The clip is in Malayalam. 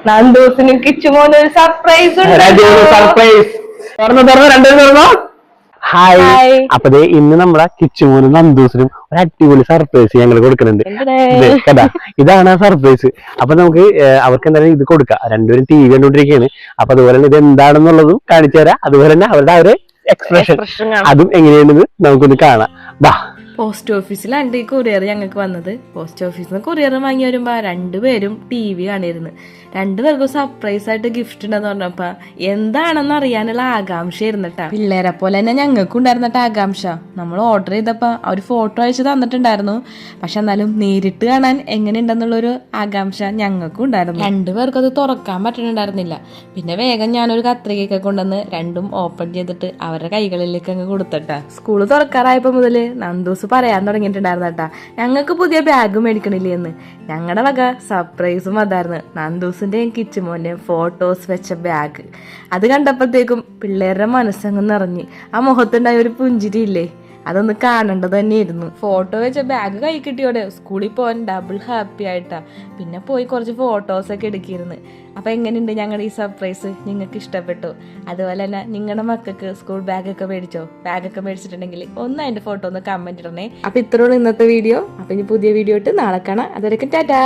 നന്ദൂസിനും കിച്ചുമോനും ഒരു സർപ്രൈസ് ഹായ്. അപ്പൊ ഇന്ന് നമ്മളെ കിച്ചുമോനും നന്ദൂസിനും ഒരു അടിപൊളി സർപ്രൈസ് ഞങ്ങൾ കൊടുക്കുന്നുണ്ട്. കേട്ടാ, ഇതാണ് ആ സർപ്രൈസ്. അപ്പൊ നമുക്ക് അവർക്ക് എന്തായാലും ഇത് കൊടുക്കാം. രണ്ടുപേരും ടി വി കണ്ടുകൊണ്ടിരിക്കുകയാണ്. അപ്പൊ അതുപോലെ തന്നെ ഇത് എന്താണെന്നുള്ളതും കാണിച്ചു തരാം. അതുപോലെ തന്നെ അവരുടെ ആ ഒരു എക്സ്പ്രഷൻ അതും എങ്ങനെയാണെന്ന് നമുക്കൊന്ന് കാണാം. ബാ. പോസ്റ്റ് ഓഫീസിലാണ് ഈ കൊറിയർ ഞങ്ങൾക്ക് വന്നത്. പോസ്റ്റ് ഓഫീസിൽ നിന്ന് കൊറിയർ വാങ്ങി വരുമ്പോ രണ്ടുപേരും ടി വി കാണിരുന്നു. രണ്ടുപേർക്കും സർപ്രൈസ് ആയിട്ട് ഗിഫ്റ്റ് ഉണ്ടെന്ന് പറഞ്ഞപ്പോ എന്താണെന്ന് അറിയാനുള്ള ആകാംക്ഷയായിരുന്നു കേട്ടാ. പിള്ളേരെ പോലെ തന്നെ ഞങ്ങൾക്കും ഉണ്ടായിരുന്നിട്ട് ആകാംക്ഷ. നമ്മൾ ഓർഡർ ചെയ്തപ്പോ അവർ ഫോട്ടോ അയച്ചു തന്നിട്ടുണ്ടായിരുന്നു. പക്ഷെ എന്നാലും നേരിട്ട് കാണാൻ എങ്ങനെയുണ്ടെന്നുള്ളൊരു ആകാംക്ഷ ഞങ്ങൾക്കും ഉണ്ടായിരുന്നു. രണ്ടുപേർക്കും അത് തുറക്കാൻ പറ്റുന്നുണ്ടായിരുന്നില്ല. പിന്നെ വേഗം ഞാനൊരു കത്രികയൊക്കെ കൊണ്ടുവന്ന് രണ്ടും ഓപ്പൺ ചെയ്തിട്ട് അവരുടെ കൈകളിലേക്ക് അങ്ങ് കൊടുത്തിട്ടാ. സ്കൂള് തുറക്കാറായപ്പോ മുതല് നന്ദൂസ് പറയാൻ തുടങ്ങിയിട്ടുണ്ടായിരുന്നു കേട്ടാ, ഞങ്ങൾക്ക് പുതിയ ബാഗ് മേടിക്കണില്ലേ എന്ന്. ഞങ്ങളുടെ വക സർപ്രൈസും അതായിരുന്നു. നന്ദൂസിന്റെയും കിച്ചുമോന്റെയും ഫോട്ടോസ് വെച്ച ബാഗ്. അത് കണ്ടപ്പോഴത്തേക്കും പിള്ളേരുടെ മനസ്സങ്ങ് നിറഞ്ഞ് ആ മുഖത്തുണ്ടായ ഒരു പുഞ്ചിരി ഇല്ലേ, അതൊന്ന് കാണേണ്ടത് തന്നെയായിരുന്നു. ഫോട്ടോ വെച്ച ബാഗ് കൈ കിട്ടിയോടെ സ്കൂളിൽ പോകാൻ ഡബിൾ ഹാപ്പി ആയിട്ടാ. പിന്നെ പോയി കുറച്ച് ഫോട്ടോസൊക്കെ എടുക്കിയിരുന്നു. അപ്പൊ എങ്ങനെയുണ്ട് ഞങ്ങളുടെ ഈ സർപ്രൈസ്? നിങ്ങൾക്ക് ഇഷ്ടപ്പെട്ടു? അതുപോലെ തന്നെ നിങ്ങളുടെ മക്കൾക്ക് സ്കൂൾ ബാഗൊക്കെ മേടിച്ചോ? ബാഗൊക്കെ മേടിച്ചിട്ടുണ്ടെങ്കിൽ ഒന്ന് അതിന്റെ ഫോട്ടോ ഒന്ന് കമന്റ് ഇടണേ. അപ്പൊ ഇത്രയുള്ള ഇന്നത്തെ വീഡിയോ. അപ്പൊ ഇനി പുതിയ വീഡിയോ ഇട്ട് നാളെ കാണാം. അതുവരെയൊക്കെ ടാറ്റാ.